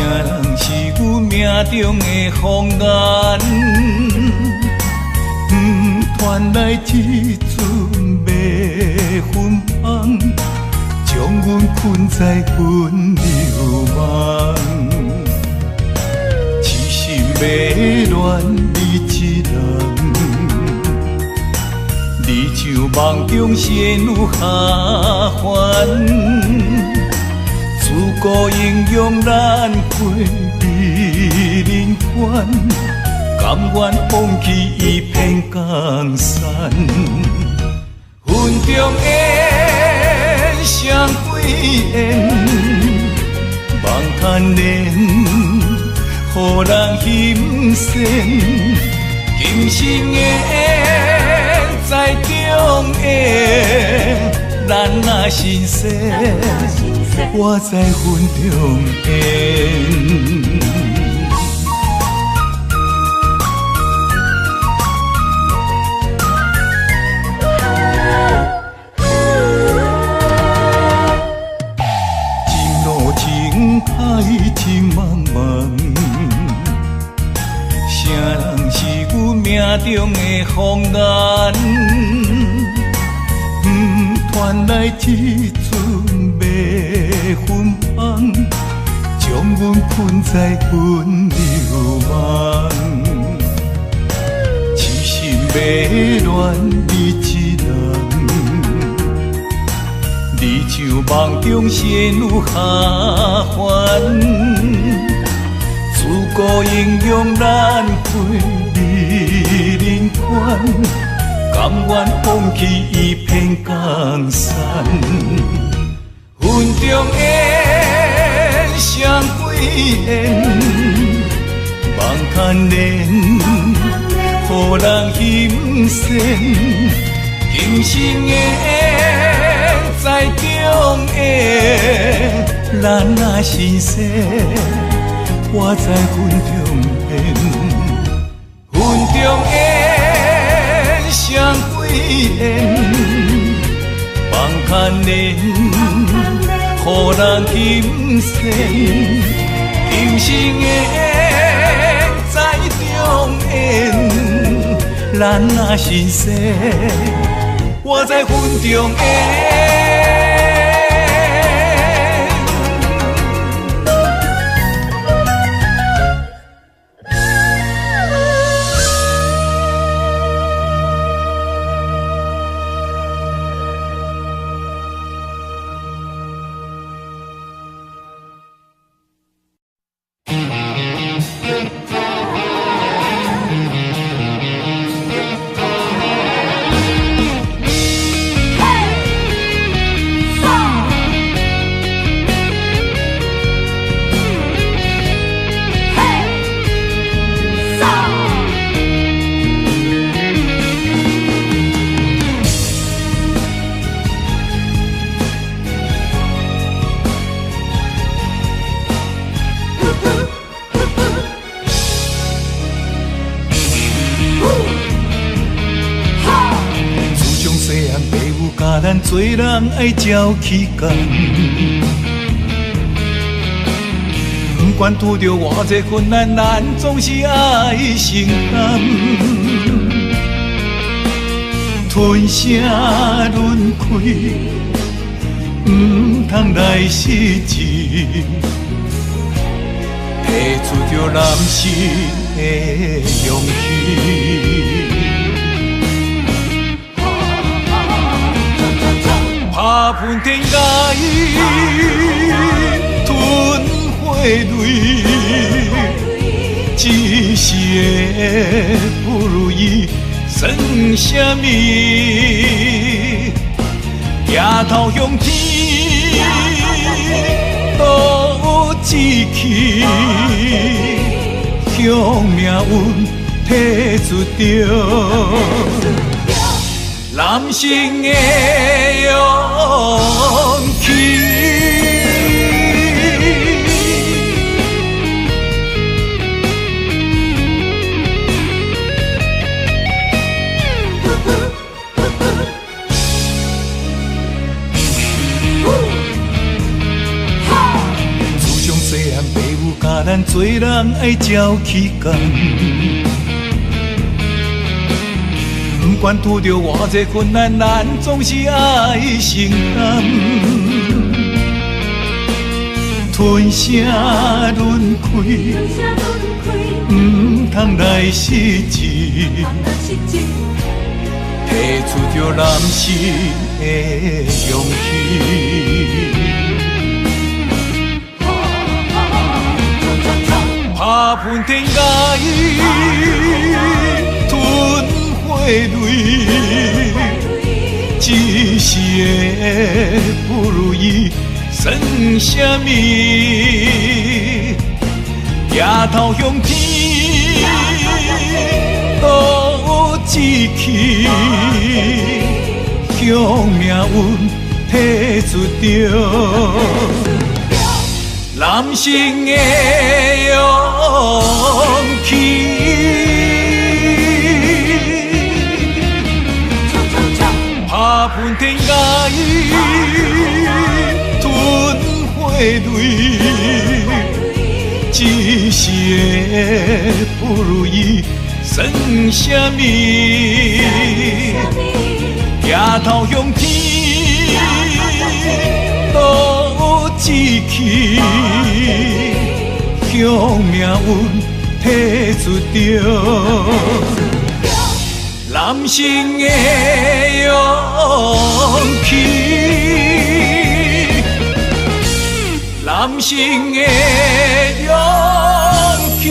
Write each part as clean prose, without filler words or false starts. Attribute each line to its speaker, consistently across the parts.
Speaker 1: 人是阮命中的风眼？传来一阵迷魂香，将阮困在魂流梦。痴心迷恋你一人，你像梦中仙女下凡。自古英雄难配美人关，甘愿放弃一片江山。云中烟，双飞燕，梦牵连，予人心羡。今生的缘，在中缘，咱若心生。我在云中烟，情路情海情茫茫，谁人是阮命中的风眼？传来一阵迷魂香，将阮困在魂流梦。痴心迷恋你一人，你像梦中仙女下凡。自古英雄难配美人关，甘愿放弃一片江山。云中烟，双飞燕，梦牵连，予人心羡。今生的缘，在中缘，咱若心生。我在云中烟，云中烟，双飞燕，梦牵连，予人心羡。今生的缘，在中缘，咱若心生。我在云中烟。咱做人爱照起干，不管拄着偌济困难，咱总是爱承担。吞声轮开，唔通来失志，提出着男性的勇气。打喷天涯，吞血泪，一时的不如意算什么？抬头向天，都有志气，向命运提出着。男性的勇气。自从细汉爸母甲咱做人爱照起工。不管拄着偌济困难，咱总是爱承担。吞声轮开，唔通来失志，提出着男性的勇气。打喷天涯，吞火泪，一时的不如意，算什么？抬头向天，多志气，向命运提出着。男性的勇气，打喷天涯，吞火泪，一时的不如意，算什么？抬头向天，多志气，向命运提出着。男性的勇气，男性的勇气。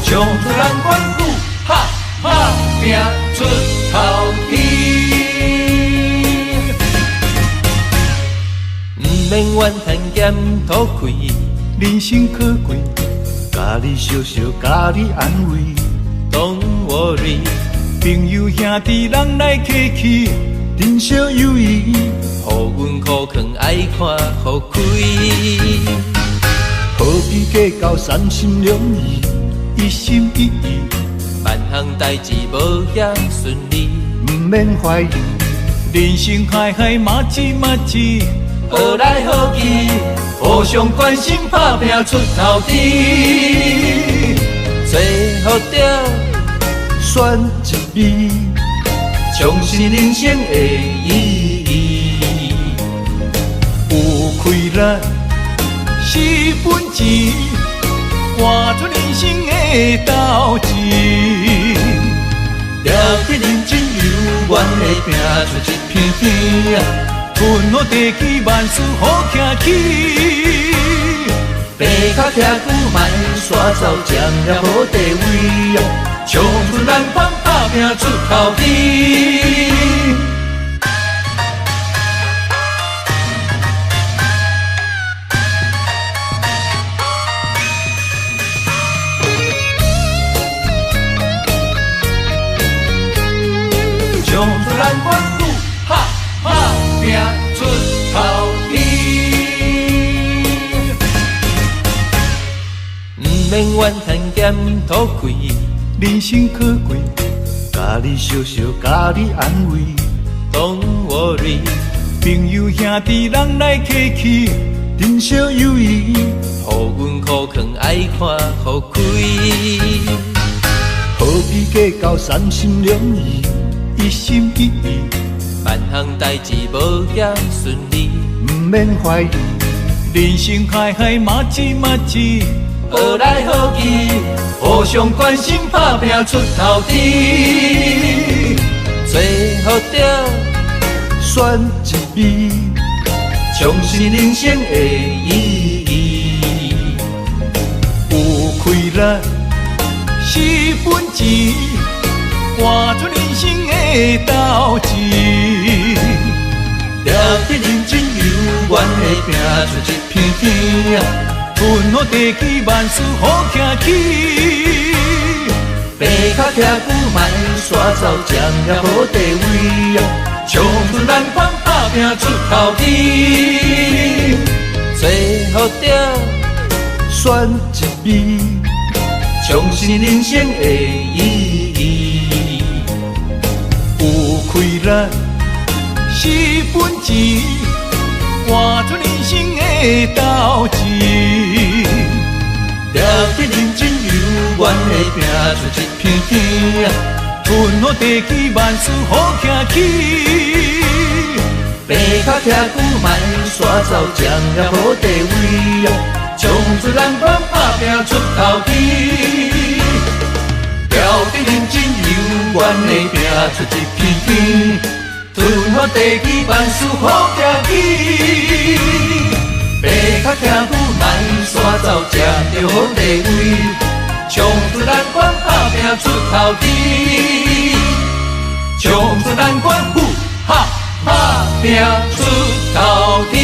Speaker 1: 唱出咱阮句，哈哈拼出头天。毋免怨恨咸土开，人生可贵，家己笑笑，家己安慰。Don't worry， 朋友兄弟人来客气，人生有意，互阮苦劝爱看互开。何必计较三心两意？一心一意，万项代志无遐顺利，毋免怀疑。人生海海马子马子，好来好去，互相关心，打拼出头天。做好着选一味，重视人生的意义。有开咱是本钱，换出人生的斗志，了解认真有缘的拼出一片天啊！分好地气，万事好行起。爬脚徛久，莫煞走，占了好地位啊！唱出咱方，打拼出头天。唱出咱阮句，哈哈拼出头天。毋免怨恨咸土开，人生可贵，家己笑笑，家己安慰。Don't worry， 朋友兄弟人来客气，人生有意，互阮苦劝爱看互开。何必计较三心两意？一心一意，万项代志无遐顺利，毋免怀疑。人生海海马子马子，好来好去，互相关心，打拼出头天。做好着选一味，重视人生的意义。有开咱是本钱，换出人生的斗志，了解认真有缘的拼出一片天啊！阮好地基万事好行起，白脚徛久莫煞走，占了好地位啊！冲出咱款打拼出头天，最好着选一味，重新人生的意义。有开咱4分钱，换出人生的斗志。了得认真有缘的拼出一片天啊！阮好地基万事好行起，白脚徛久莫煞走，占了好地位啊！冲出人款打拼出头天，了得认真有缘的拼出一片天，阮好地基万事好行起，白脚徛久莫煞走，占着好地位，冲出咱款打拼出头天，冲出咱款哈打拼出头天。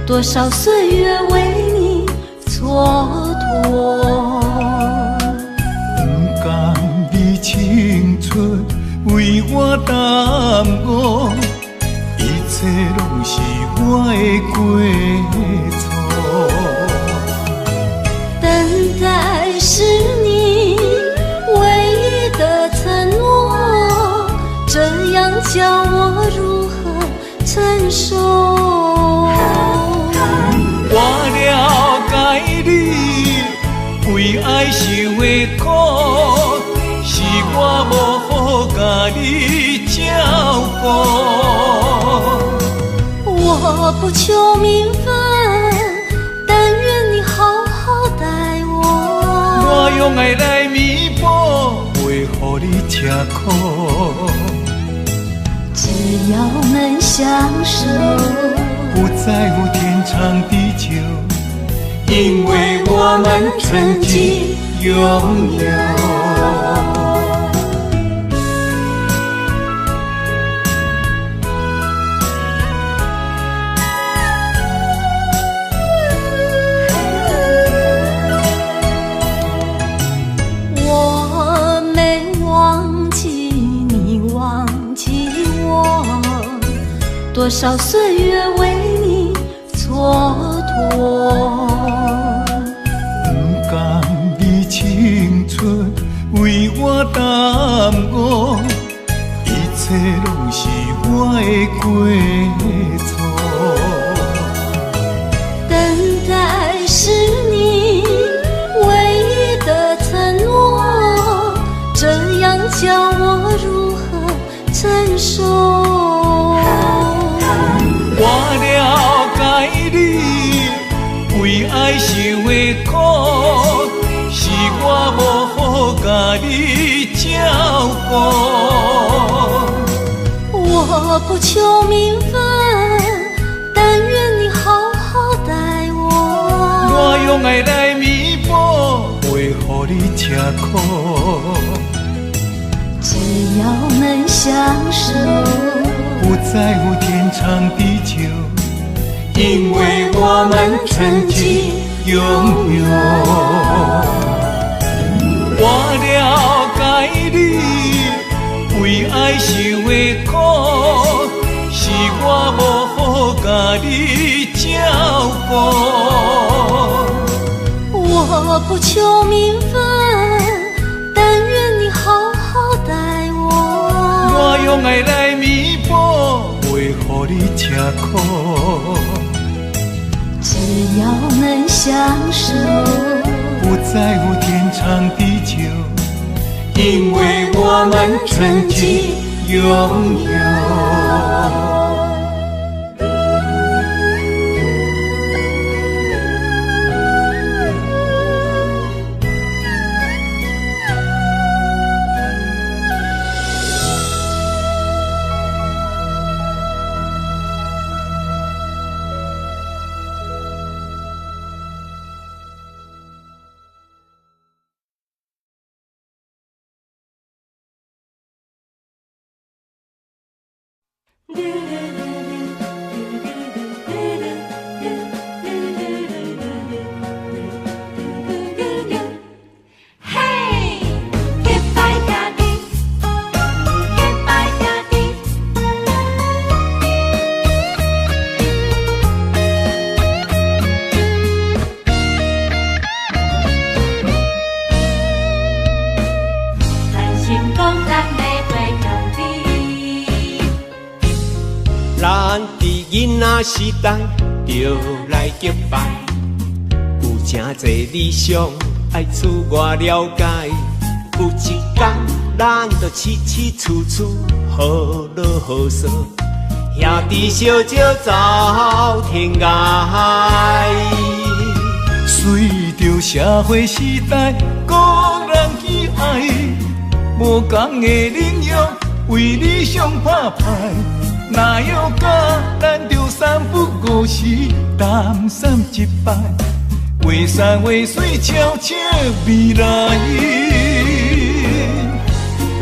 Speaker 2: 多少岁月为你蹉跎，
Speaker 1: 不甘你青春为我耽误，一切拢是我的过错。
Speaker 2: 等待是你唯一的承诺，这样叫我如何承受？
Speaker 1: 我了解你为爱受的苦，是我无好甲你照顾。
Speaker 2: 我不求名分，但愿你好好待我。
Speaker 1: 我用爱来弥补，袂予你吃苦。
Speaker 2: 只要能相守，
Speaker 1: 不在乎天长地久，因为我们曾经拥有。
Speaker 2: 我没忘记你忘记我，多少岁月为你蹉跎。
Speaker 1: 不甘你青春为我耽误，一切拢是我的过错。
Speaker 2: 等待是你唯一的承诺，这样叫我如何承受？
Speaker 1: 我了解你为爱受的苦，是我无好甲你照顾。
Speaker 2: 我不求名分，但愿你好好待我。
Speaker 1: 我用爱来弥补，袂予你吃苦。
Speaker 2: 只要能相守，
Speaker 1: 不在乎天长地久，因为我们曾经拥有。我了解你为爱受的苦，是我无好甲你照顾。
Speaker 2: 我不求名分，但愿你好好待我。
Speaker 1: 我用爱来弥补，袂予你吃苦。
Speaker 2: 只要能相守，
Speaker 1: 不在乎天长地久，因为我们曾经拥有。
Speaker 3: 囡仔时代就来结拜，有真侪理想爱自我了解。有一天，咱就起起厝厝，好乐好说，兄弟相招走天涯。
Speaker 1: 随着社会时代，个人喜爱，无同的领域为理想打拼。哪有甲咱着三不五时，谈三一摆，画山画水，悄悄未来。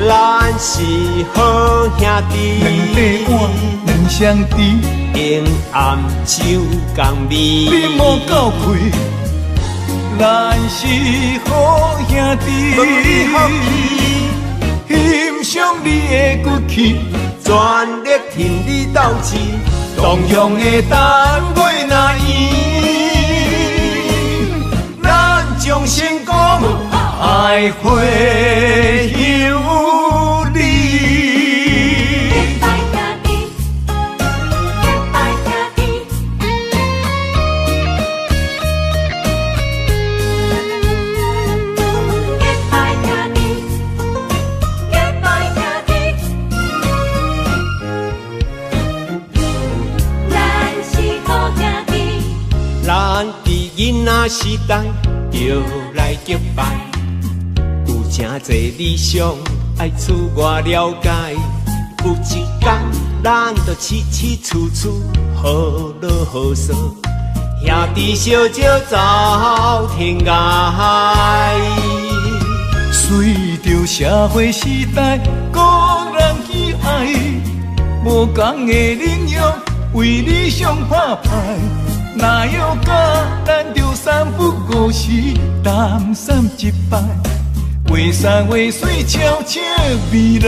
Speaker 3: 咱是好兄弟，
Speaker 1: 两块碗，两双筷，
Speaker 3: 永暗手共味。
Speaker 1: 你莫够开，咱是好兄弟，欣赏你的骨气。
Speaker 3: 全力挺你斗志，
Speaker 1: 同样的单位若赢，咱将成功爱会有你。
Speaker 3: 囡仔时代就来结拜，有真侪理想爱自我了解。有一天，咱就起起厝厝，好乐好说，兄弟相招走天涯。
Speaker 1: 随着社会时代，个人喜爱，无同的领域为理想打拼。哪有甲咱着三不五时，谈三一摆，画山画水，悄悄未来。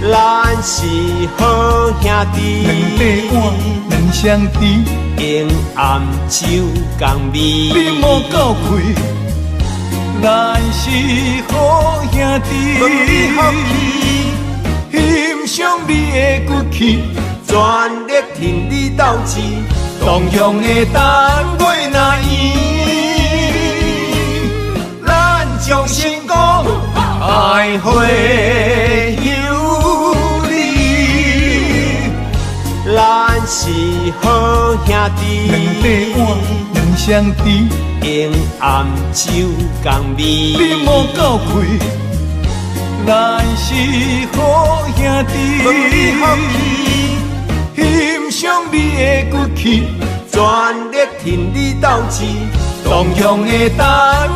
Speaker 3: 咱是好兄弟，
Speaker 1: 两块碗，两双筷，
Speaker 3: 永暗手共味。
Speaker 1: 你莫够开，咱是好兄弟，欣赏你的骨气。
Speaker 3: 全力挺你斗志，
Speaker 1: 同样的单位若赢，咱将成功爱会有你。
Speaker 3: 咱是好兄弟，
Speaker 1: 两块碗，两双筷，
Speaker 3: 永暗手共味。
Speaker 1: 你莫够开，咱是好兄弟。欣赏你的骨气，
Speaker 3: 全力挺你斗志，
Speaker 1: 同样的单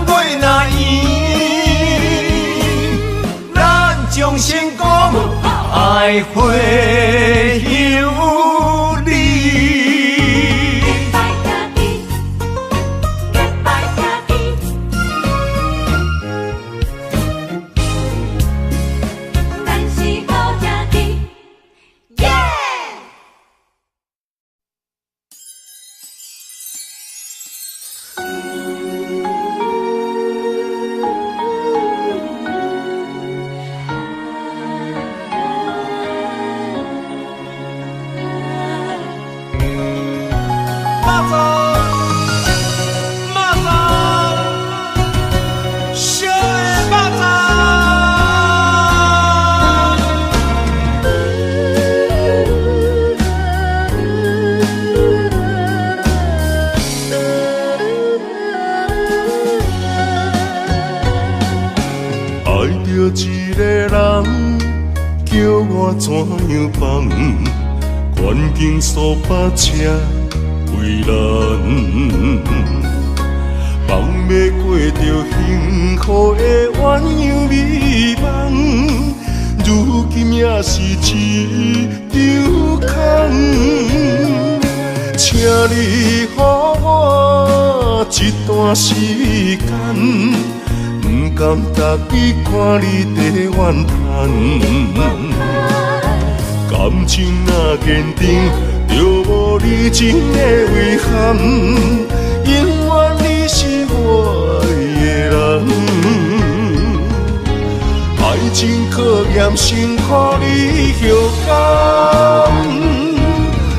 Speaker 1: 位若赢，咱将成功爱会有你。
Speaker 4: 着一个人，叫我怎样放？愿景数百车为难，放要过着幸福的鸳鸯美梦。如今也是一场空，请你予我一段时间，不甘逐日看你在怨叹。感情若坚定，就无你情的遗憾，永远你是我的人。爱情考验辛苦你后感，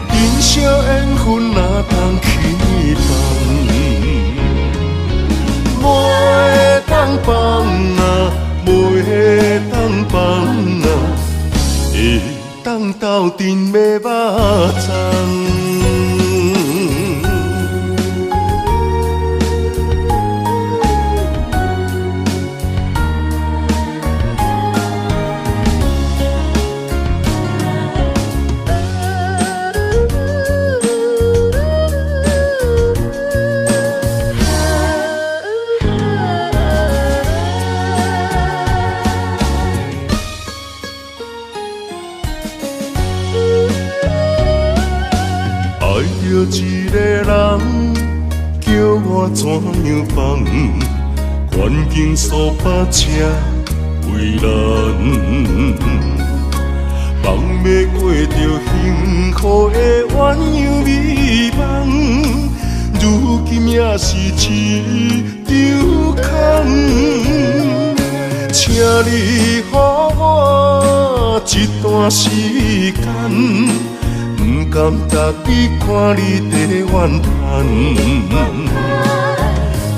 Speaker 4: 人生缘分哪通轻放？袂当放啊，袂当放啊，会当斗阵要肉粽。一个人叫我怎样放？愿景数百车为难，放要过着幸福的鸳鸯美梦。如今也是一场空，请你予我一段时间。不甘逐日看你在怨叹，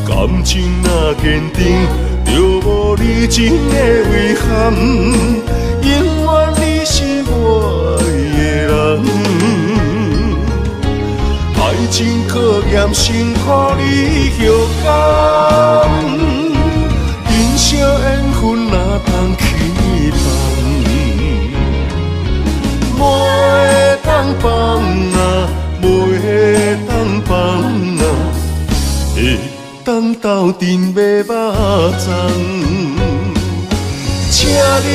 Speaker 4: 感情若坚定，就无你情的遗憾，永远你是我的人。爱情考验辛苦你后感，人生缘分哪通轻放？袂当放啊，袂当放啊，会当斗阵要肉粽。请你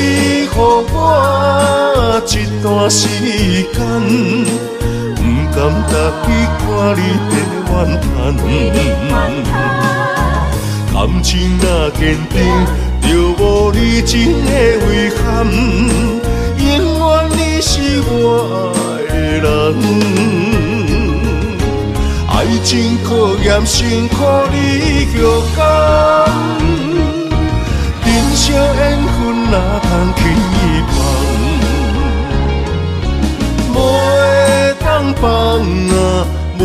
Speaker 4: 予我一段时间，不甘逐日看你在怨叹。感情若坚定，就无你情的遗憾。永远你是我的人，爱情考验辛苦你后感，人生缘分哪通轻放？袂当放啊，袂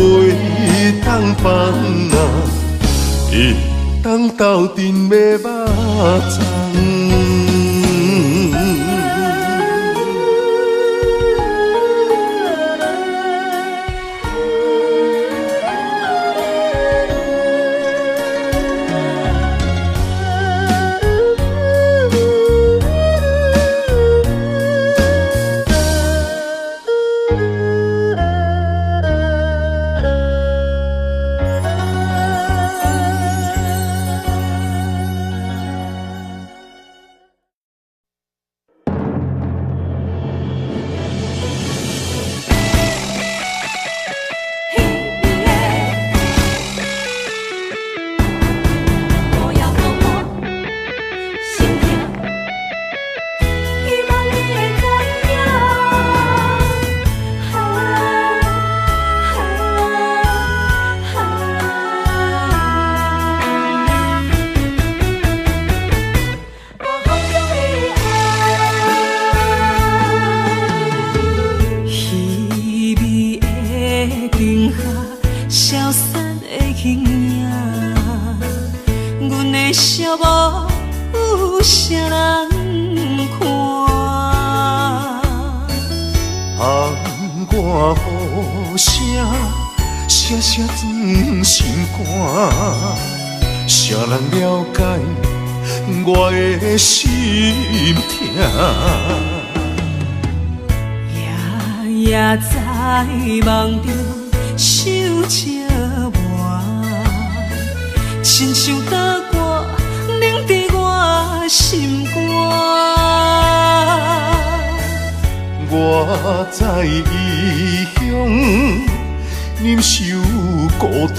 Speaker 4: 当放啊，会当斗阵要肉粽。写转心肝，谁人了解我的心痛。
Speaker 2: 夜夜在梦中想着我，亲像刀割冷在我心肝。
Speaker 4: 我在异乡忍受孤单，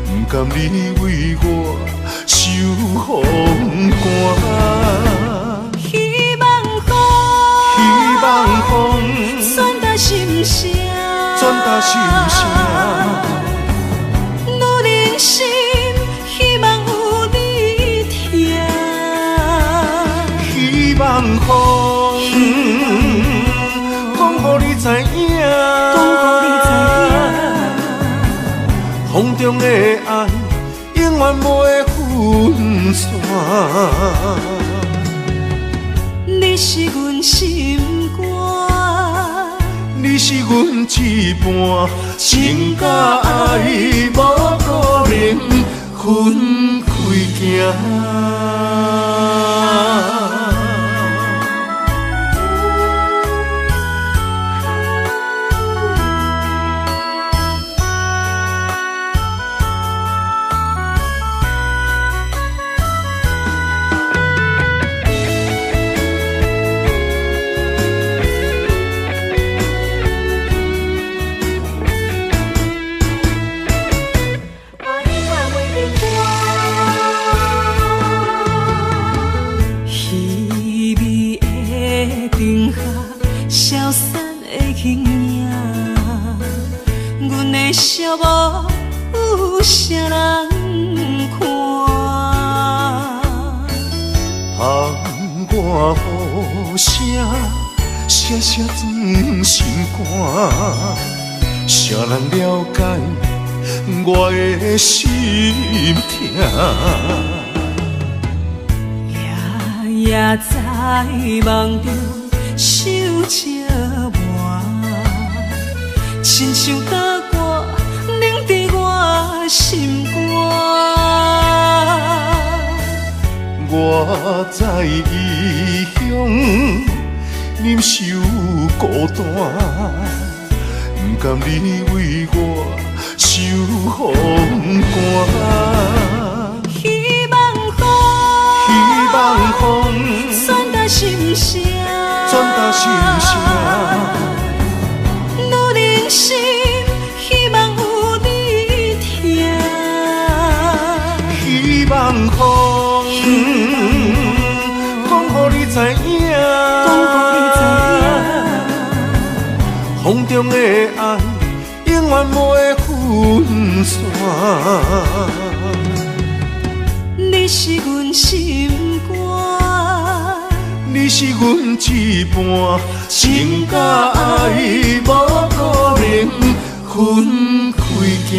Speaker 4: 不甘你为我受风寒。
Speaker 2: 希望风传达心声，女人心希望有你听。
Speaker 4: 希望风讲予你知影，风中的爱永远不会分散。
Speaker 2: 你是阮心肝，
Speaker 4: 你是阮一半，情甲爱无可能分开行。
Speaker 2: 消散的形影，阮的笑无有啥人看。
Speaker 4: 窗外雨声，声声钻心肝，谁人了解我的心痛？
Speaker 2: 夜夜在梦中想着我，亲像刀割冷在我心肝。
Speaker 4: 我在异乡忍受孤单，不甘你为我受风寒。
Speaker 2: 希望风传达心声，女人心希望有你听。
Speaker 4: 希望风讲予你知影，风中的爱永远不会分散。
Speaker 2: 你是阮心肝，
Speaker 4: 你是阮一半，情甲爱无可能分开行。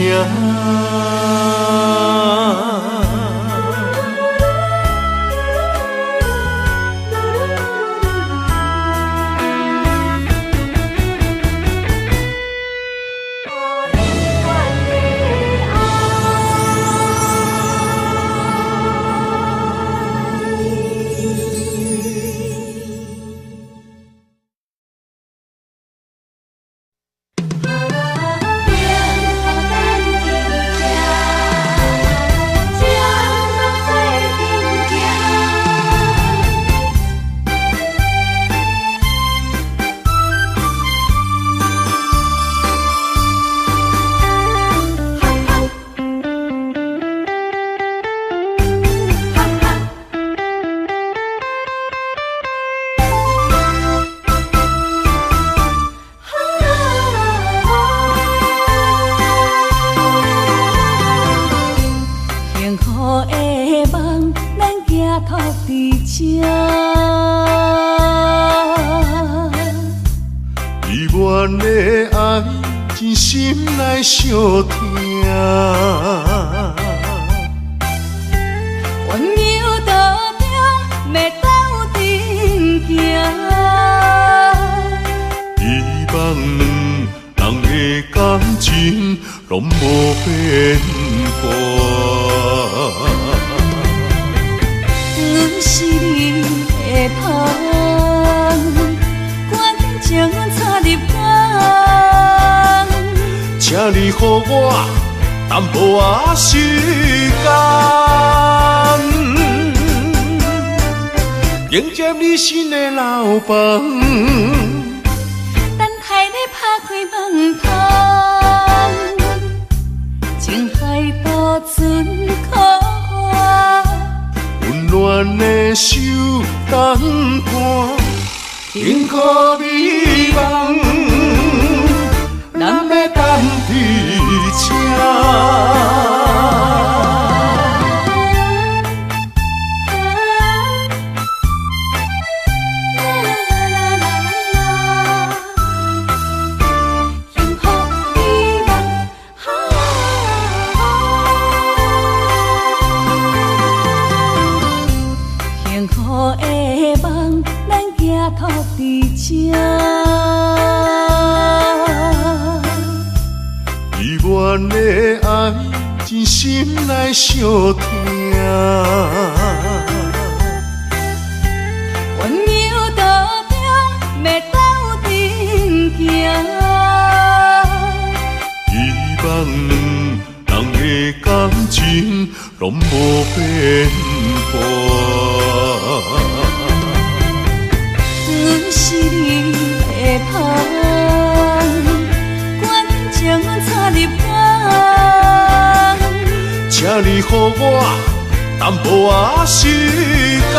Speaker 4: 阮的爱真心来相听，
Speaker 2: 温柔道中要斗阵行，
Speaker 4: 希望两人的感情拢无变卦。
Speaker 2: 是你的香，决定将插入肝，
Speaker 4: 请你予我淡薄仔时间，迎接你新的老房。
Speaker 2: 等待你拍开门窗，情海渡船苦我，
Speaker 4: 温暖的手等伴，幸福美梦，咱要等伫这。依恋的爱，真心来相听。
Speaker 2: 温柔道中，要斗阵行。
Speaker 4: 希望两人的感情拢无变化。
Speaker 2: 阮是你的香，决定将插入肝，
Speaker 4: 请你予我淡薄仔时间，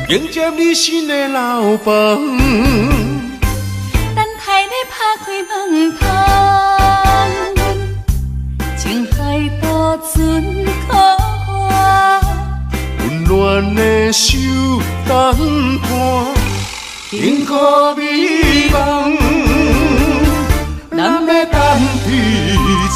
Speaker 4: 迎接你新的老房。
Speaker 2: 等待你拍开门窗，情海渡船苦我，
Speaker 4: 温暖的手等伴，幸福美梦，咱要等伫这。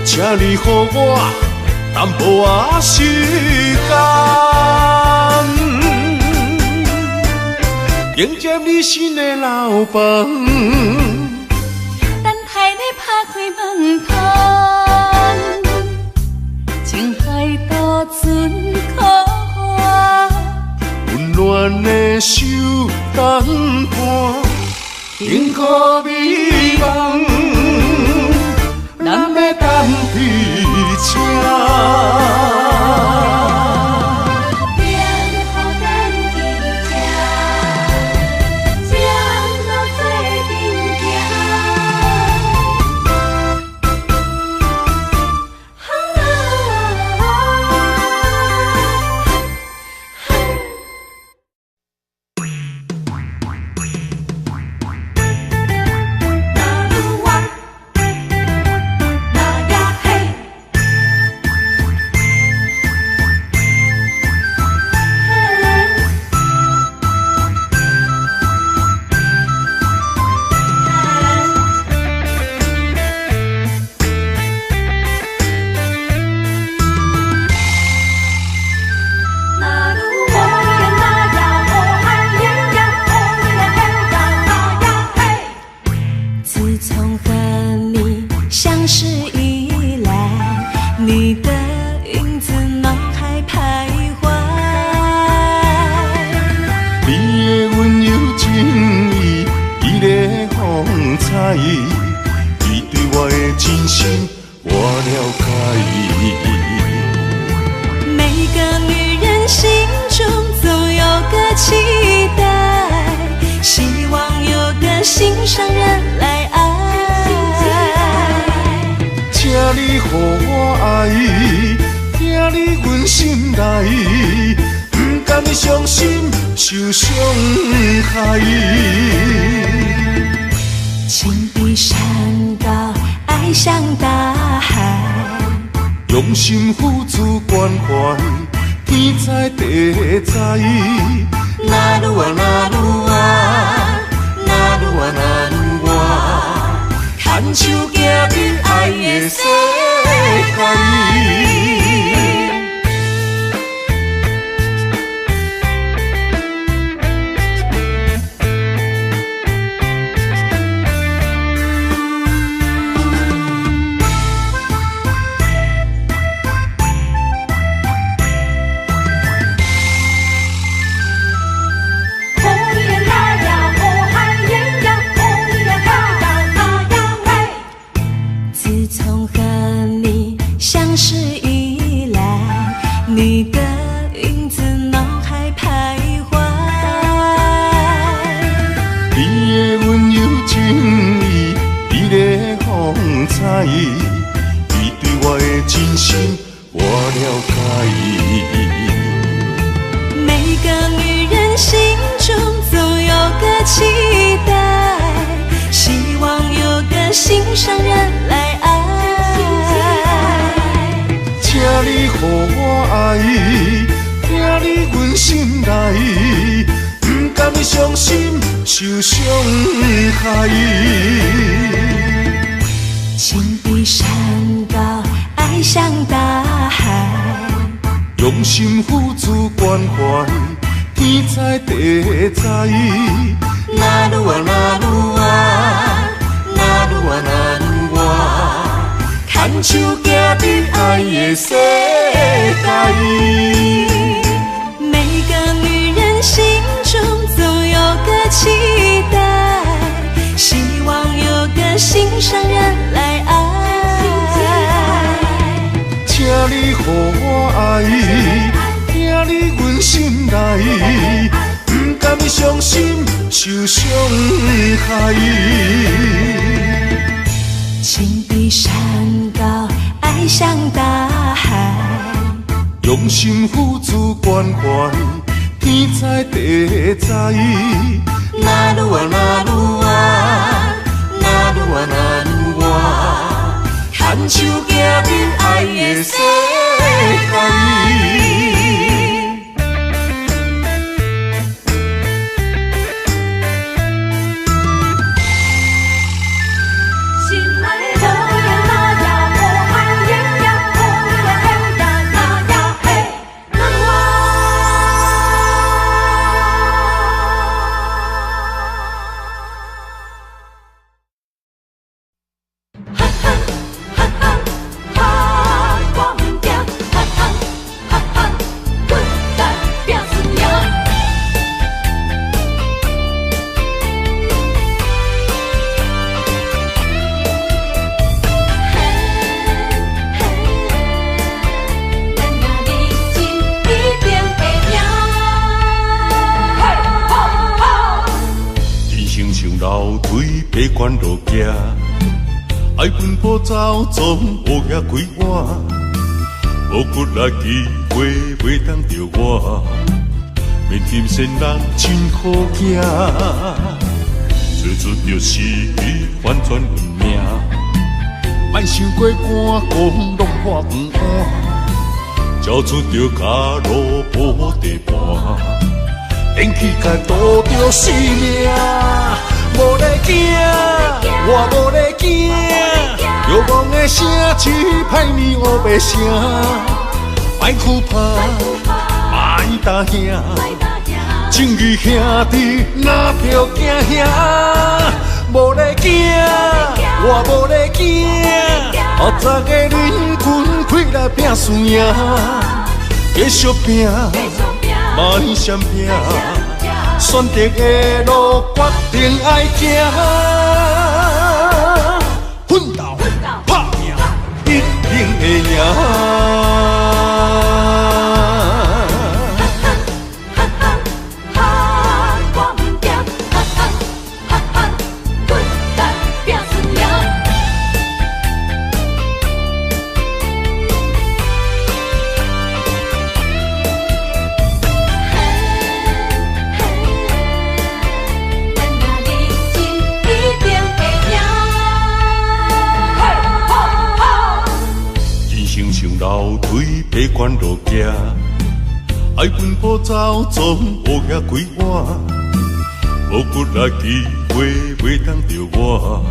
Speaker 4: 请你予我淡薄仔时间，迎接你新的老房。
Speaker 2: 等待你拍开门窗，情海渡船苦我，
Speaker 4: 温暖的手等伴，幸福美梦，咱要等伫这。你对我的真心我了解。
Speaker 2: 每个女人心中总有个期待，希望有个心上人来爱。
Speaker 4: 请你予我爱，听你阮心内，不甘伤心受伤害。
Speaker 2: 情比山高，爱像大海，
Speaker 4: 用心付出关怀，天知地知。那愈啊那愈啊，那愈啊那愈啊，牵手行入爱的世界。你对我的真心，我了解。
Speaker 2: 每个女人心中总有个期待，希望有个心上人来爱。
Speaker 4: 请你予我爱，听你阮心内，不甘伤心受伤害。
Speaker 2: 情比山高，爱像大海，
Speaker 4: 用心付出关怀，天知地知。那愈啊那愈啊，那愈啊那愈啊，牵手行入爱的世界。
Speaker 2: 每个女人心中总有个期待，希望有个心上人来爱。
Speaker 4: 请你予我爱，听你阮心内，不甘伤心受伤害。
Speaker 2: 情比山高，爱像大海，
Speaker 4: 用心付出关怀，天知地知。那愈啊那愈啊，那愈啊那愈啊，牵手行入爱的世界。爬关路行，爱奔波走，总乌也开碗，无骨力机会袂当着我，面金仙人真好行，做出就是反转运命，莫想过寒，讲拢破不换，交出着脚路无地盘，连起甲渡着性命。无咧惊，我无咧惊，遥望的城市歹面乌白声，莫哭怕，莫担兄，正义兄弟哪着惊兄？无咧惊，我无咧惊，学早的人群开来拼输赢，继续拼，莫闪拼。选择的路，决定爱行，奋斗打拼，一定会赢。老腿爬关路行，爱奔波走总乌鸦开碗，无骨力机会袂当着我，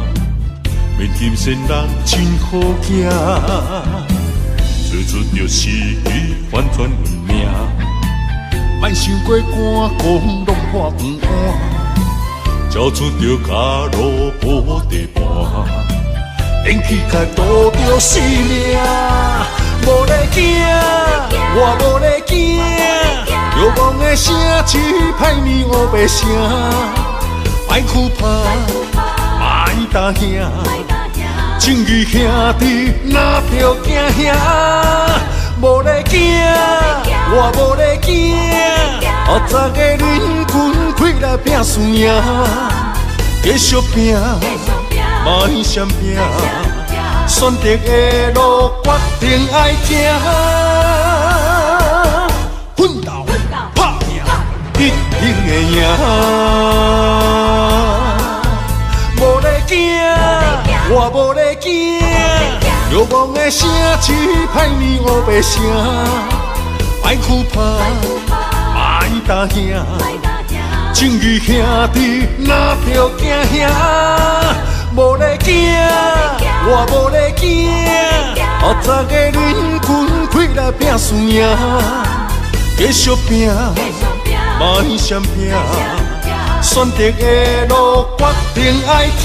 Speaker 4: 免金仙人真好行，做出着失去完全运命，莫想过寒讲落破黄碗，交出着脚路无地盘，连起开赌着性命，无咧惊，我无咧惊，流氓的声气歹面乌白声，莫哭怕，莫担兄，正义兄弟哪着惊兄，无咧惊，我无咧惊，后早个恁群开来拼输赢，继续拼，莫闪拼。选择的路决定爱行，奋斗打拼，一定会赢。无咧惊，我无咧惊，流氓的声气歹面乌白声，莫哭怕，莫担兄，正义兄弟哪着惊兄。无咧惊，我无咧惊，后早个恁群开来拼输赢，继续拼，莫闪拼，选择的路决定爱行，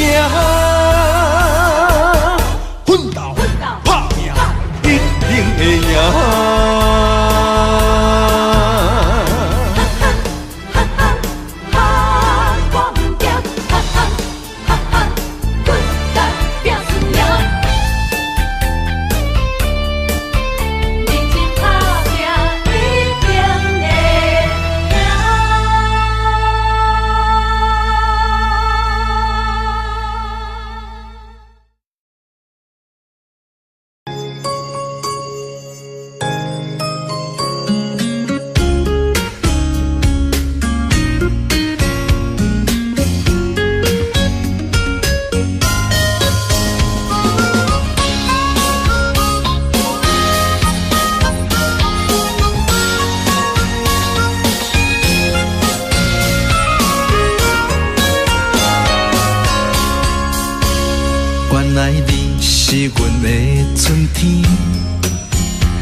Speaker 4: 奋斗打拼，一定会赢。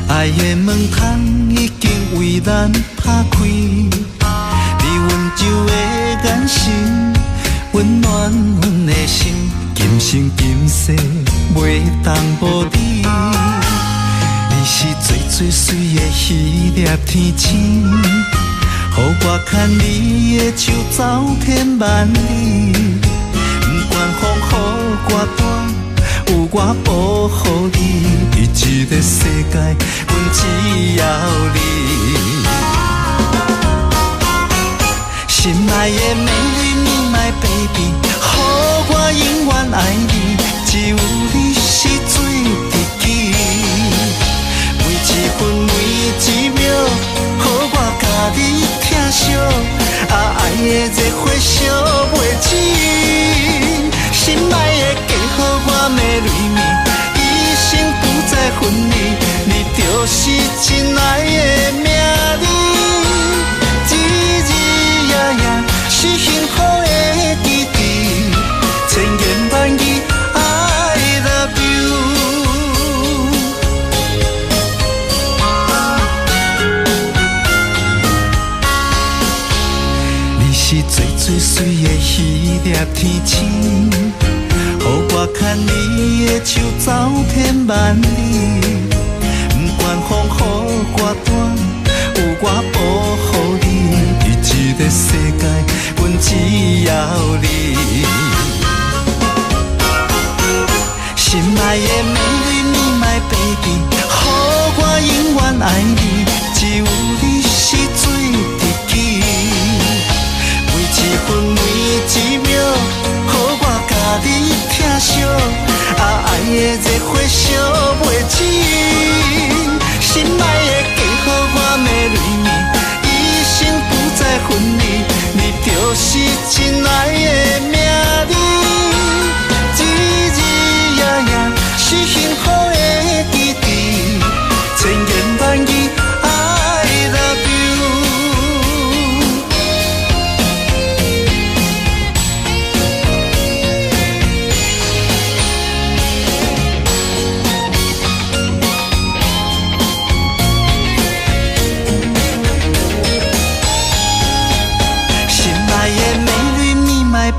Speaker 1: 爱的门窗已经为咱打开，你温柔的眼神，温暖阮的心，今生今世袂当无你。你是最最水的迄粒天星，予我牵你的手走天万里，不管风雨歌单。有我保护你，这个世界，阮只要你。心爱的美丽，My baby， 予我永远爱你，只有你是最知己。每一分每一秒，予我甲你疼惜，爱的热火烧袂止。心爱的嫁予我的蕊面，一生不再分离，你就是真爱的名字。日日夜夜是幸福的记忆，千言万语 I love you。你是最最水的迄粒天星。予我牵你的手走天万里，不管风雨歌单，有我保护你，这个世界，阮只要你。心爱的美丽，My baby， 予我永远爱你，只有你是最知己。每一分每一秒，予我甲你疼惜，爱的热火烧袂止。心爱的嫁予我的蕊面，一生不再分离，你就是真爱的名字。日日夜夜是幸福的记忆，千言万语 I love you。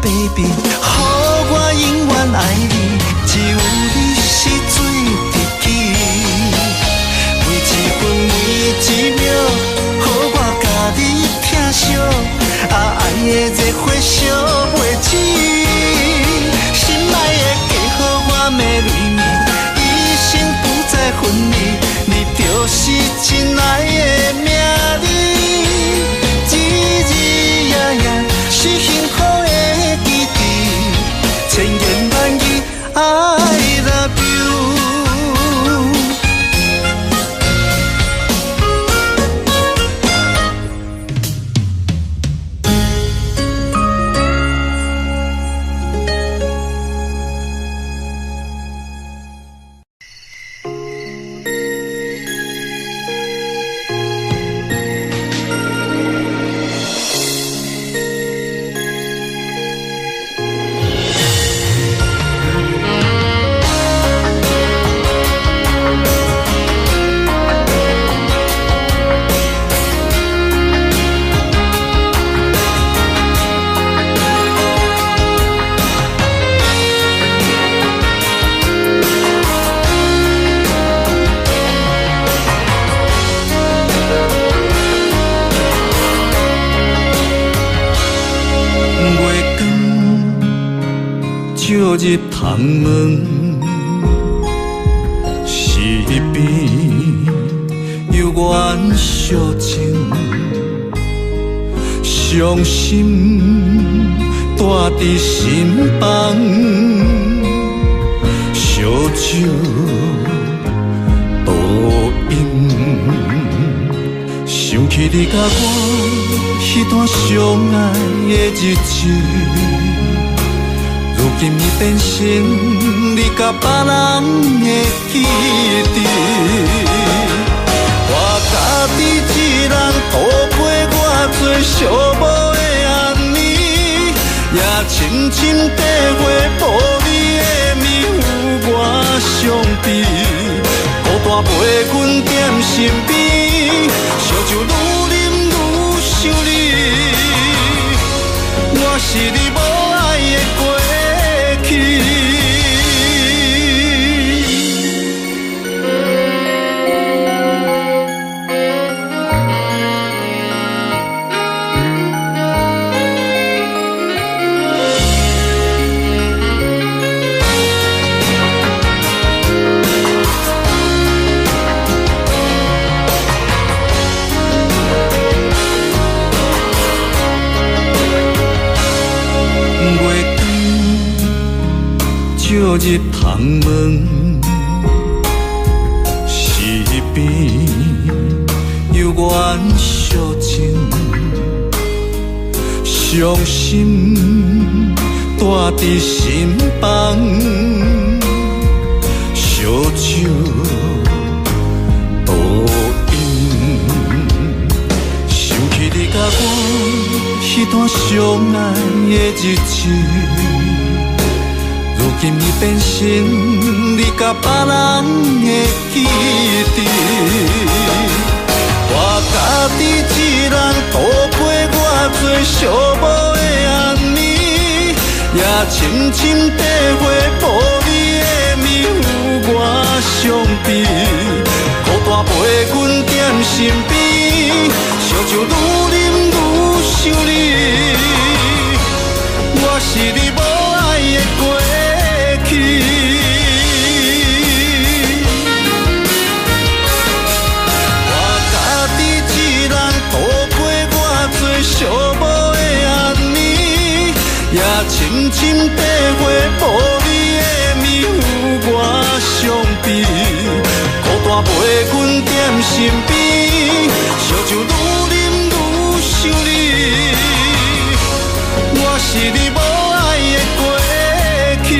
Speaker 5: baby， 予我永远爱你，只有你是最知己。每一分每一秒，予我甲你疼惜，爱的热火烧袂止。心爱的嫁予我的蕊面，一生不再分离，你就是真爱的名字。日日夜夜是幸福的记忆，千言万语 I love you。入窗门，是边有缘相情，伤心带伫心房，烧酒倒饮，想起你甲我迄段相爱的日子。如今已变成你甲别人的记忆，我家己一人度过我最寂寞的暗暝，也深深体会无你的面有我伤悲，孤单陪阮踮身边，烧酒愈啉愈想你，我是你无爱的过去。入窗门，是边有缘相情，伤心带伫心房，烧酒倒饮，想起你甲我迄段相爱的日子。如今已变成你甲别人的记忆，我家己一人度过我最寂寞的暗暝，也深深体会无你的面有我伤悲，孤单陪阮踮身边，烧酒愈啉愈想你，我是你无爱的过去。我家己一人度过我最寂寞的暗暝，也深深体会无你的面有我伤悲，孤单陪阮踮身边，烧酒愈啉愈想你，我是你无爱的过去。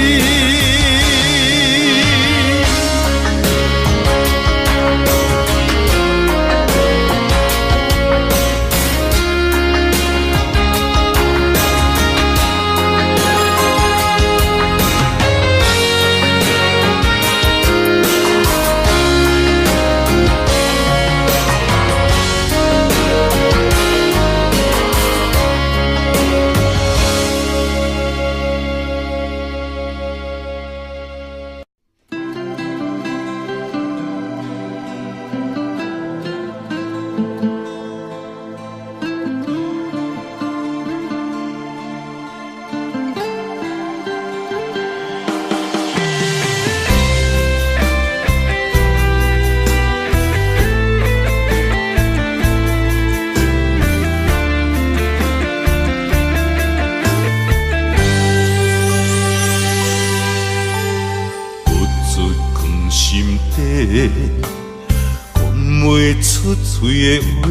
Speaker 4: 出嘴的话，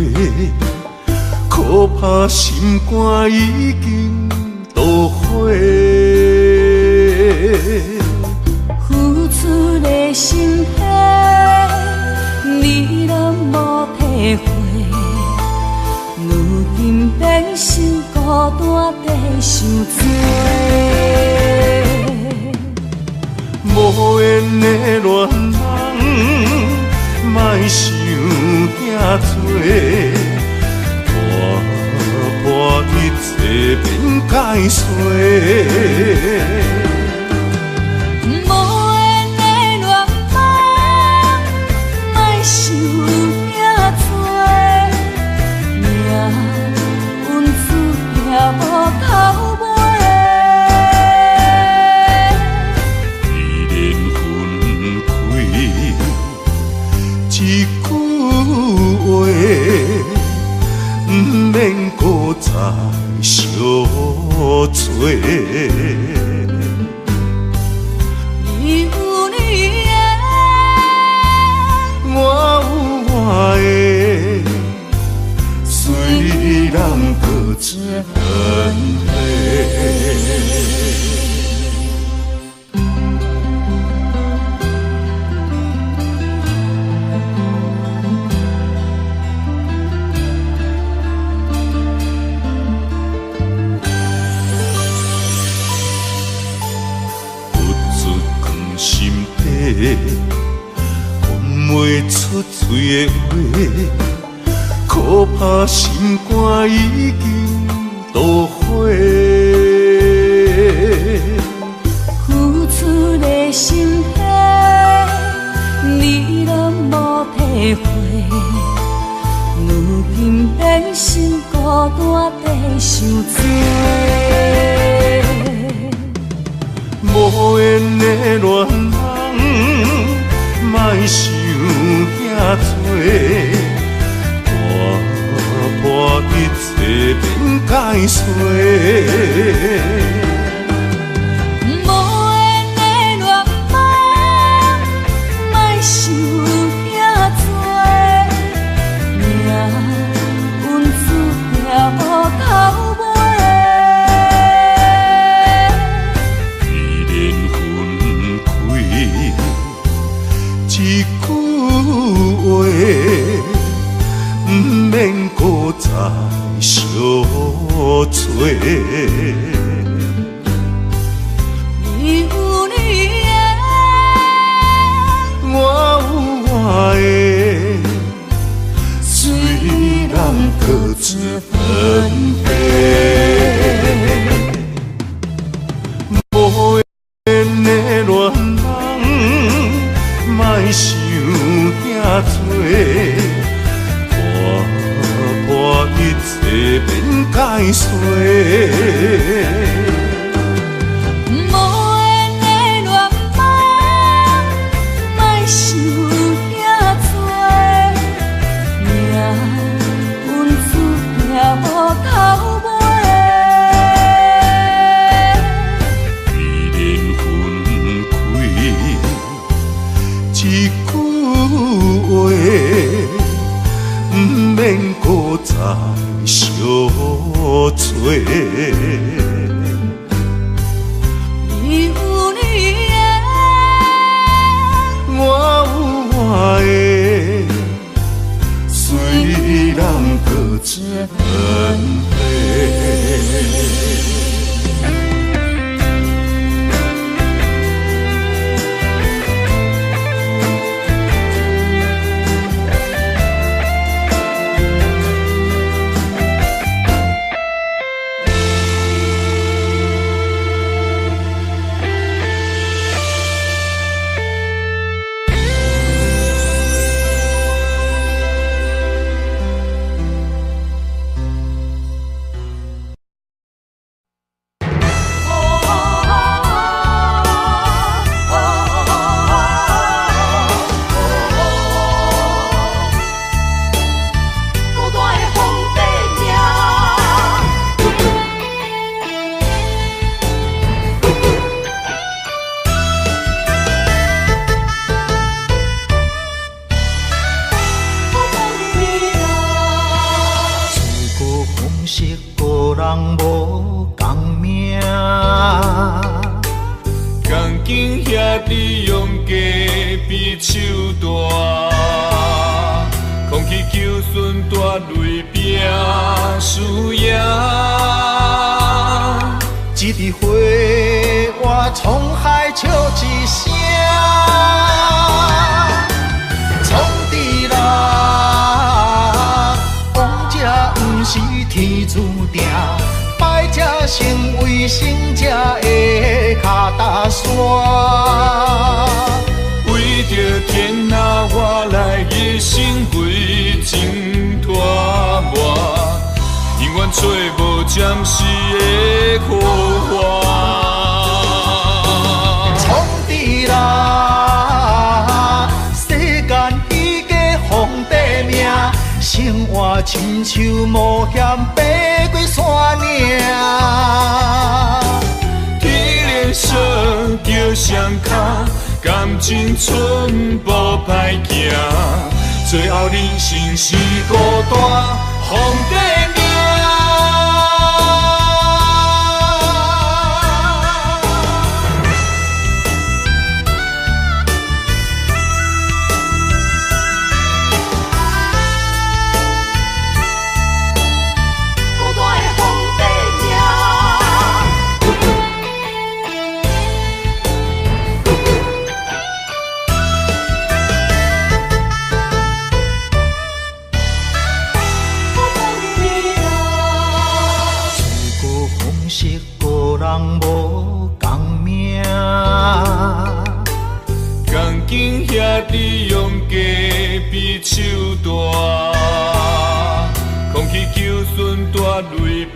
Speaker 4: 可怕心肝已经都火。
Speaker 2: 付出的心血，你若无体会，如今变成孤单地受罪。
Speaker 4: 无缘的恋人，莫想遐多，破一切免解释。再相做，
Speaker 2: 你有你的，
Speaker 4: 我有我的，虽然各自分离。讲袂出嘴的话，可怕心肝已经都火。
Speaker 2: 付出的心血，你若无体会，如今变成孤单地受罪。
Speaker 4: 无缘的恋人，莫想遐多，破一切免解释。
Speaker 2: 无缘的恋人，莫想遐多，命运注定无头尾。
Speaker 4: 一句话，不免搁再相做。
Speaker 2: 你有你的，
Speaker 4: 我有我的，虽然各自分开。无缘的恋人，莫想遐多，破一切免解释。
Speaker 2: 无缘的恋人，莫想遐多，命运注定无头尾。
Speaker 4: 一句话，不免搁再相做。
Speaker 2: 你有你的，
Speaker 4: 我有我的，虽然各自分开。
Speaker 5: 识个人无共命。
Speaker 4: 钢筋兄弟用家比手大，空气求顺大雷拼输赢。
Speaker 5: 一枝花，我沧海笑一声。创治人，王者不是天注定，败者成为胜者的脚踏山。
Speaker 4: 为着天下，我来一生为情大磨，永远找无暂时的苦花。
Speaker 5: 创治人，世间伊个皇帝命，生活亲像冒险爬过山岭。
Speaker 4: 天连锁叫双脚，感情寸步歹行，最后人生是孤单皇帝命。
Speaker 5: 无共命，
Speaker 4: 钢筋兄弟用家比手大，空气求顺大雷拼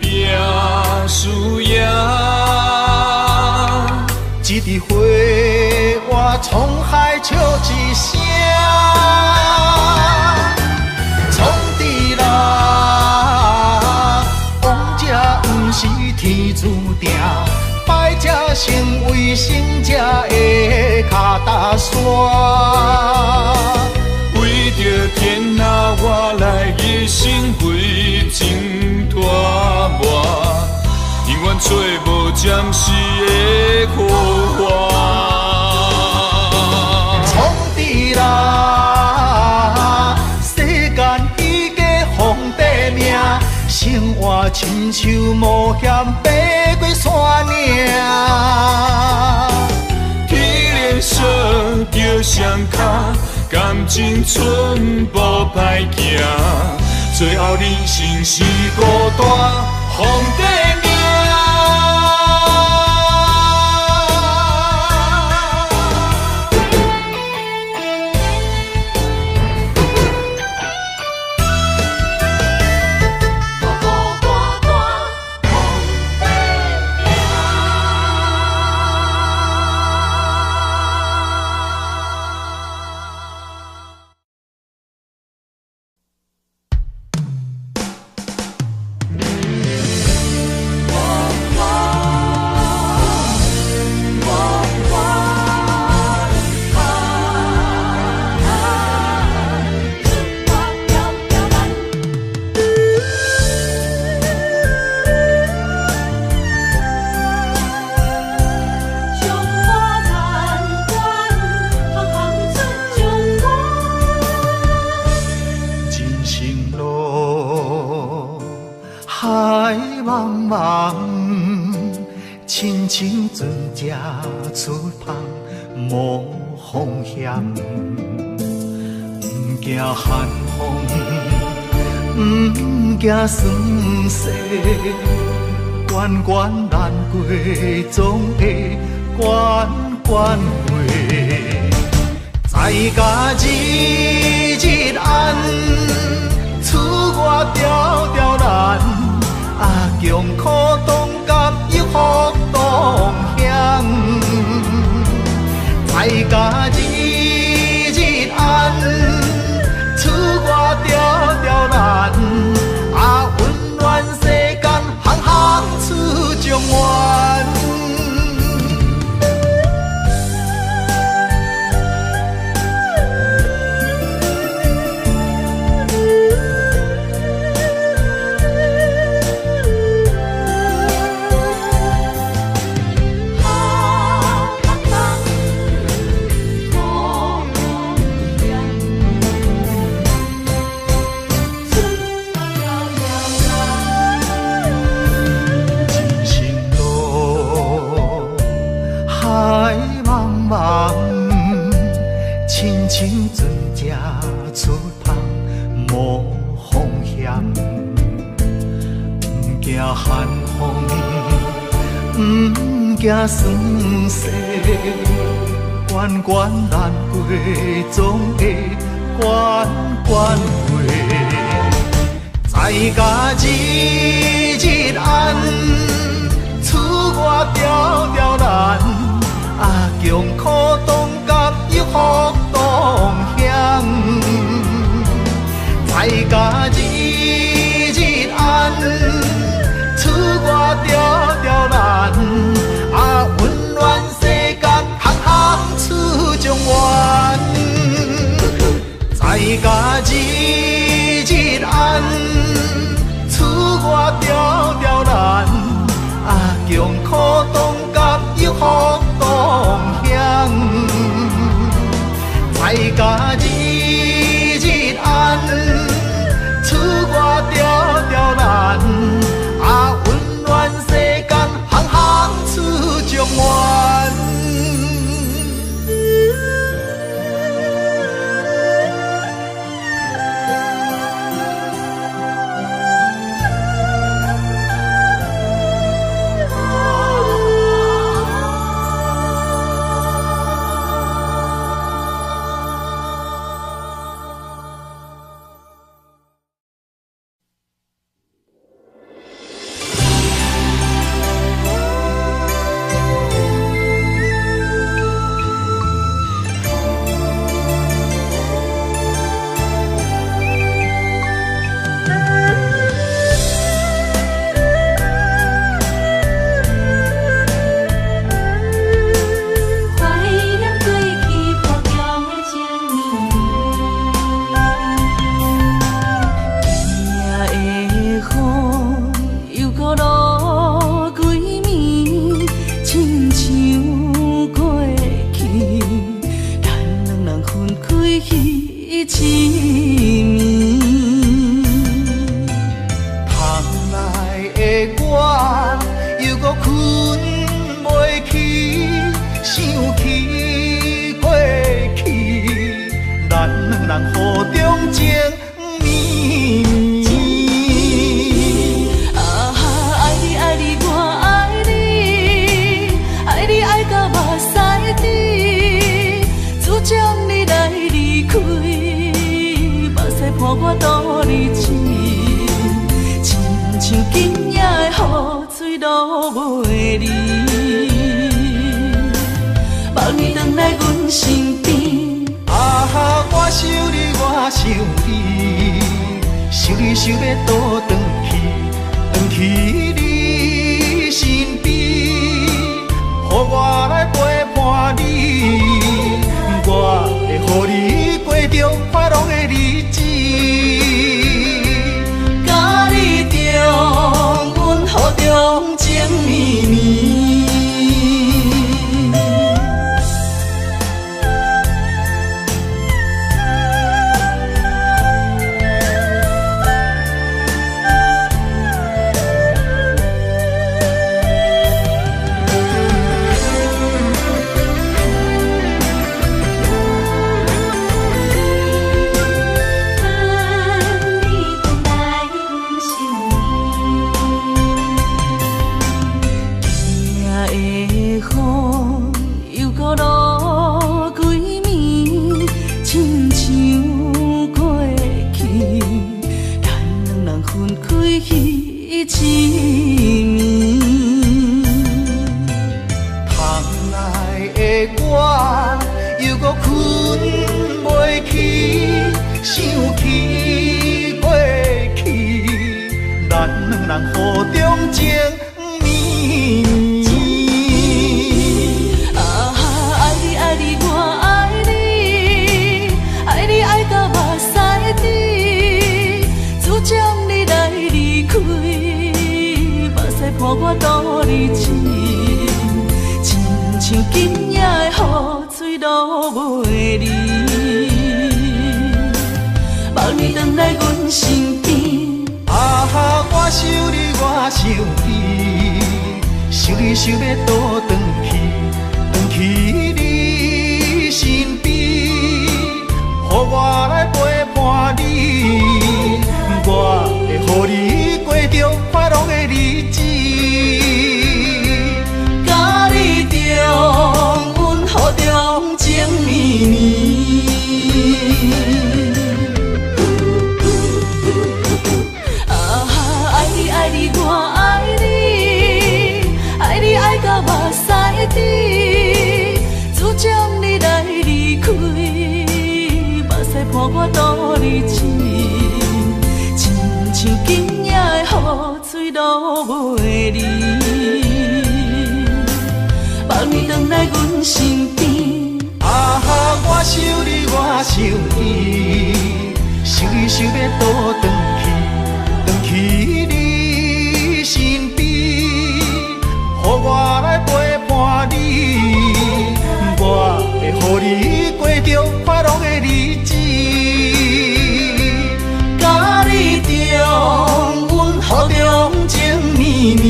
Speaker 4: 输赢。
Speaker 5: 一枝花，我沧海笑一声。创治人，王者不是天注定，败者成为胜者的脚踏山。
Speaker 4: 为着天下，我来一生为情大磨，永远找无暂时的苦花。
Speaker 5: 创治人，世间伊个皇帝命，生活亲像冒险爬过山岭。
Speaker 4: 天连锁叫双脚，感情寸步歹行，最后人生是孤单皇帝命。
Speaker 5: 亲像船只出航无风险，不惊寒风，不惊酸涩，关关难过总会关关过。在家日日暗，厝外条条难，强苦当甘又福当险。在家日日暗，厝外条条难，温暖世间行行出状元。寒风，不惊酸涩，关关难过，总会关关过。在甲日日暗，厝外条条难，强苦当甲又福当险。在甲日日暗，厝外条条难，温暖世间行行出状元。在甲日日暗，厝外条条难，强苦当甲又福当险。在甲日日暗，厝外条条难，温暖世间行行出状元。我会予你过着快乐的日
Speaker 2: 你，我爱你，爱你爱到目屎滴，主将你来离开，目屎伴我度日子，亲像今夜的雨水落袂离，望你回来阮身边。
Speaker 5: 啊哈，我想你，我想伊，想伊想要倒转去你身边，予我来陪伴你，我会予你过着快乐的日子。甲你中，阮予中情绵绵，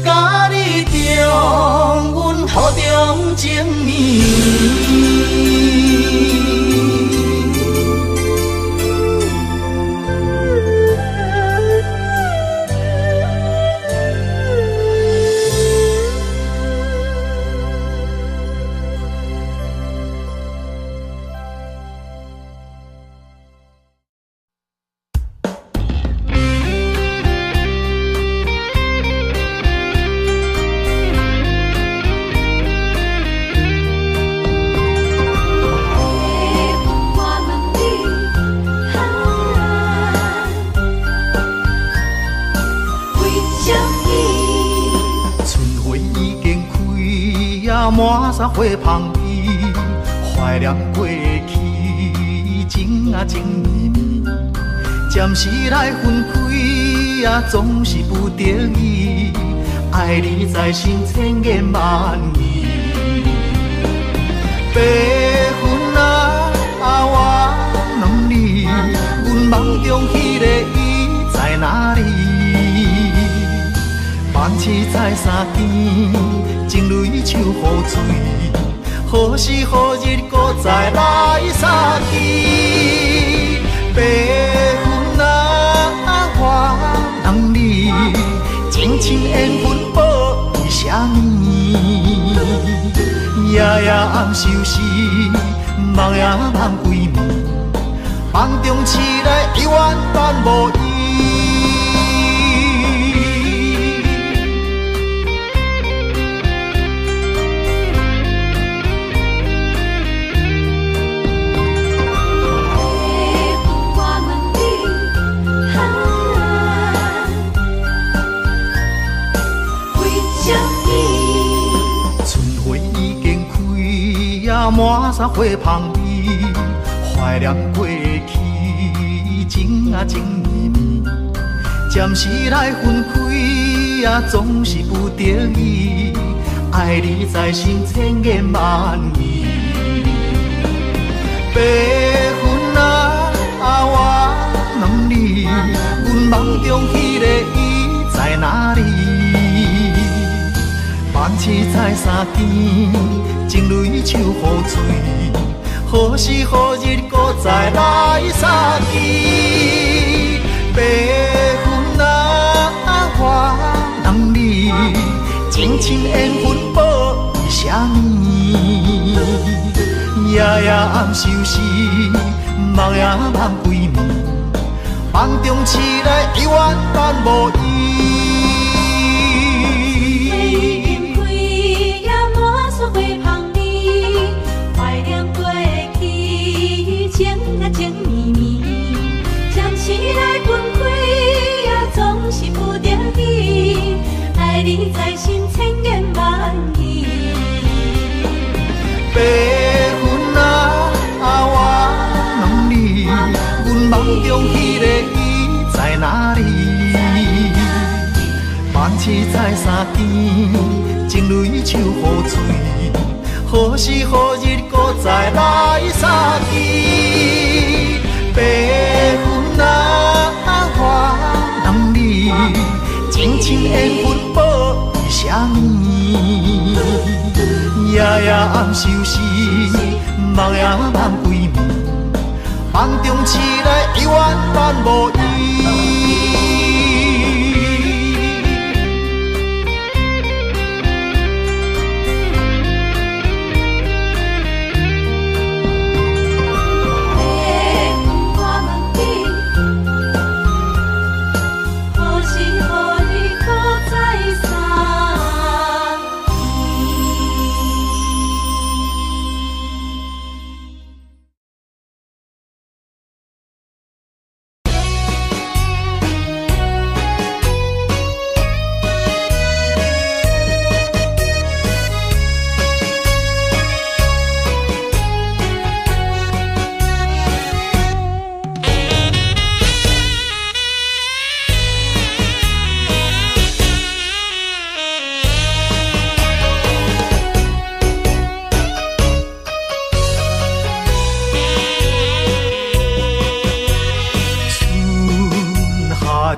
Speaker 5: 甲你中，阮予中情绵绵。满山花香味，怀念过去，情啊情绵绵。暂时来分开，总是不得已。爱你在心千言万语。白云啊，我问你，阮梦中迄个伊在哪里？万七在山边，情泪像雨水，何时何日搁再来相见？白云啊，我问你，情深缘分报为啥物？夜夜暗相思，梦也梦归暝，梦中醒来永远等无伊。满山花香味，怀念过去，情啊情绵绵。暂时来分开，总是不得已。爱你在心千言万语。白云啊，我问你，阮梦中迄个伊在哪里？万七在山边，情泪像雨水，何时何日搁再来相见？白云啊，我问你，情深缘分报为啥物？夜夜暗相思，梦也梦归暝，梦中醒来永远等无伊。
Speaker 2: 情绵绵，暂时来分开，总是不得已。爱你在心千言万语。
Speaker 5: 白云啊，我问你，阮梦中迄个伊在哪里？万七在山边，情泪像雨水，何时何日搁再来相见？白云啊，我问你，情深缘分报为啥物？夜夜暗相思，梦也梦归暝，梦中醒来永远等无伊。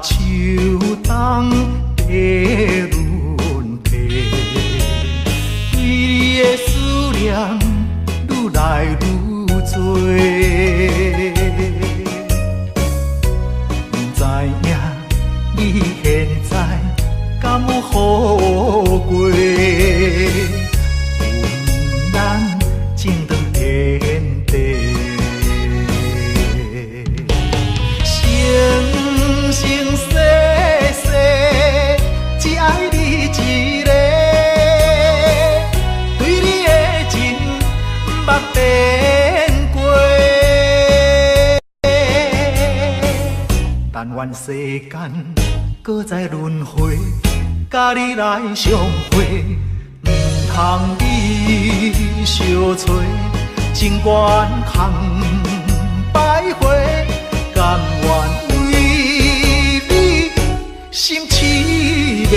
Speaker 5: 秋冬地轮替，对你的思念愈来愈多。不知影你现在敢有好过？愿咱情长天地。生世世，只爱你一个，对你的情捌变过。但愿世间搁再轮回，甲你来相会，唔通你相找，情缘空摆回，甘愿。心凄迷。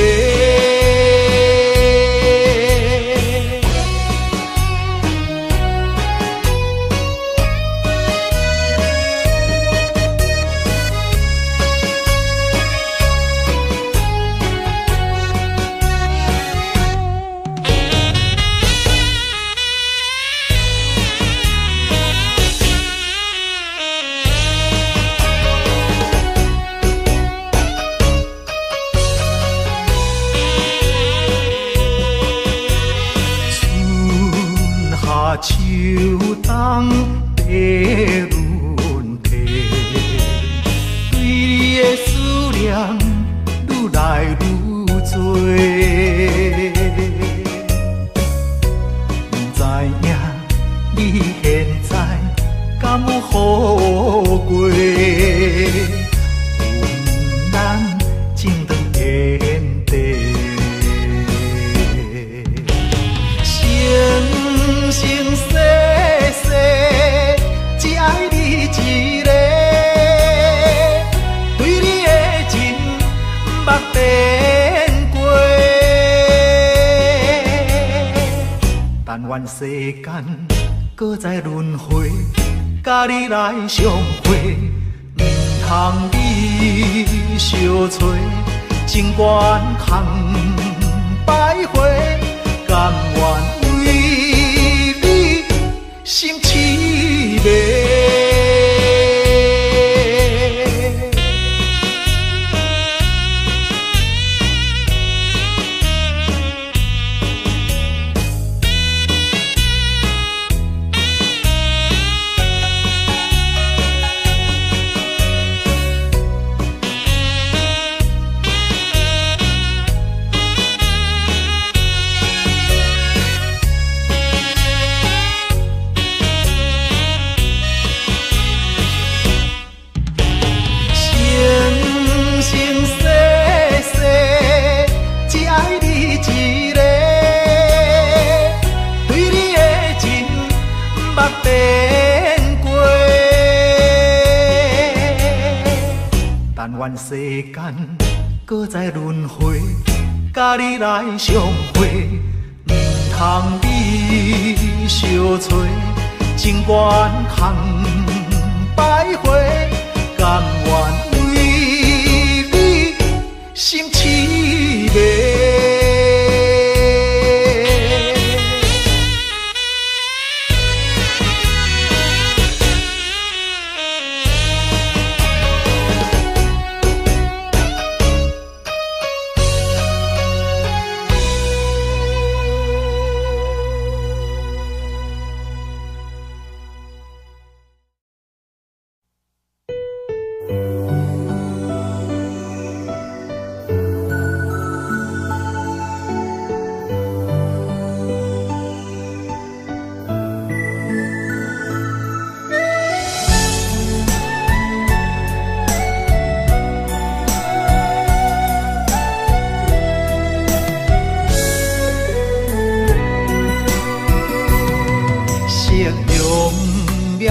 Speaker 5: 秋冬地轮替，对你的思念愈来愈多。不知影你现在敢有好过？愿咱情长天地。生世世，只爱你一个，对你的情捌变过。但愿世间搁再轮回，甲你来相会，唔通你相找，情缘空摆回，甘愿。心凄迷。愿世间搁再轮回，甲你来相会，唔通你相找，情缘空摆回，甘愿为你心凄迷。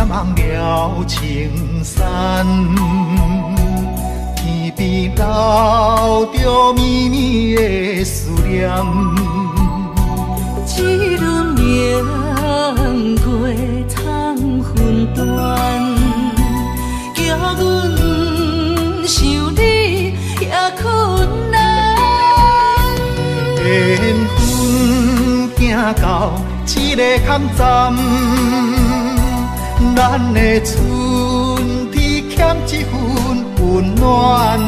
Speaker 5: 望了青山，天边留着绵绵的思念。
Speaker 2: 一轮明月藏魂断，叫阮想你
Speaker 5: 到这个坎站，咱的春天欠一份温暖。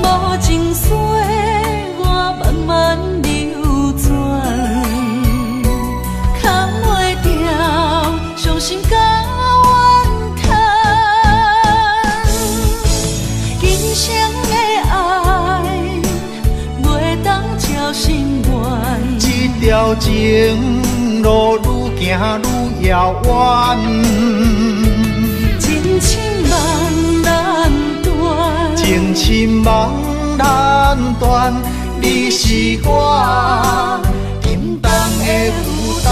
Speaker 2: 无情水我慢慢流转，扛袂掉伤心甲怨叹。今生的爱袂当照心愿，
Speaker 5: 这条情路愈行愈遥远，
Speaker 2: 情深梦难断，
Speaker 5: 情深梦难断，你是我沉重的负担。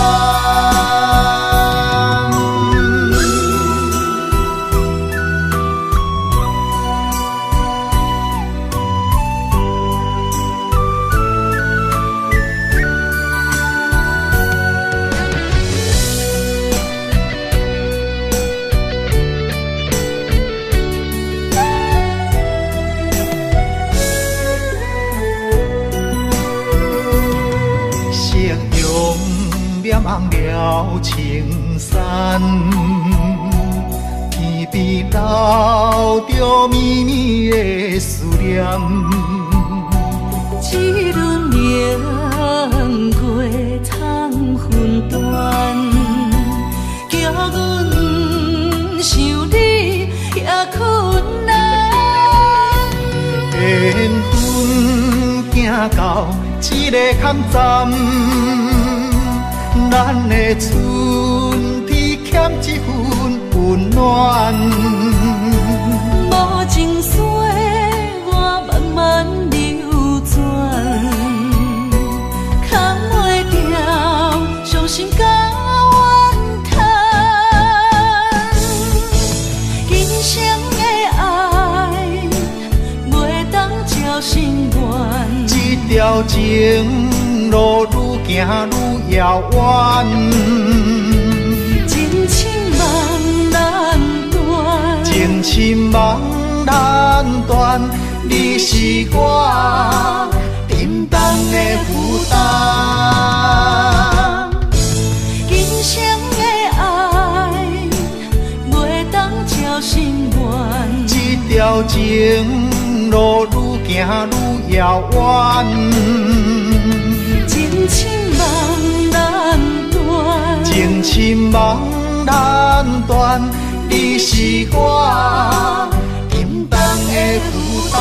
Speaker 5: 望了青山，天边留着绵绵的思念。
Speaker 2: 一轮明月窗分断，叫阮想你也困难。
Speaker 5: 缘分行到这个坎站。咱的春天欠一份温暖，
Speaker 2: 无情水我慢慢流转，扛袂掉伤心甲怨叹。今生的爱袂当照心愿，
Speaker 5: 这条情路愈行愈遥远，
Speaker 2: 情深梦难断，
Speaker 5: 情深梦难断，你是我沉重的负担。
Speaker 2: 今生的爱袂当照心愿，
Speaker 5: 这条情路愈行愈遥远，
Speaker 2: 情深梦难断，
Speaker 5: 情深梦难断，你是我沉重的负担。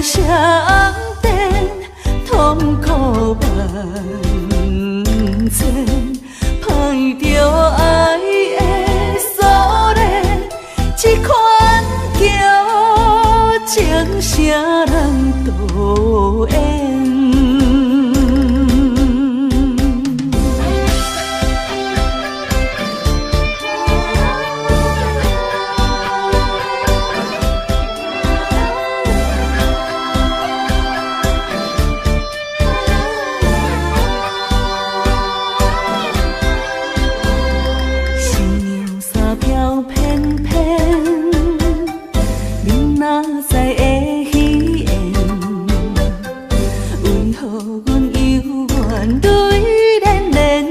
Speaker 2: 相电痛苦万千，歹着爱的锁链，这款叫情啥人都缘。怨对连连，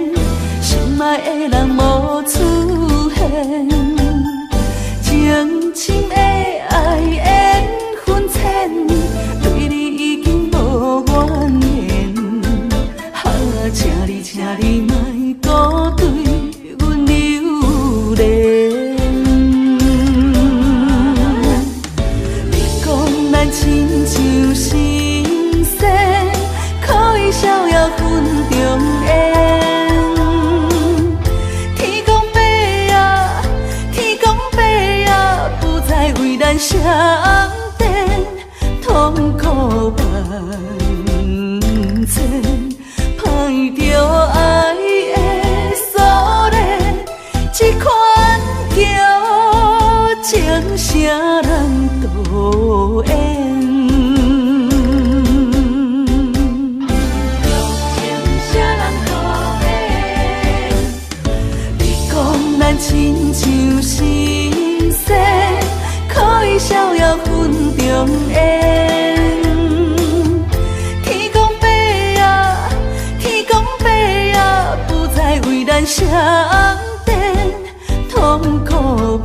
Speaker 2: 心爱的人无出现，情深的爱缘分浅，对你已经无怨言。请你莫搁对阮留恋。你讲咱亲像神仙，可以逍遥分中缘。天公伯啊，天公伯啊，不再为咱相电，痛苦万千。歹着爱的锁链，这款叫情啥人导演？情啥人导演？你讲咱亲像神仙，可以逍遥分中缘。为咱相电，痛苦万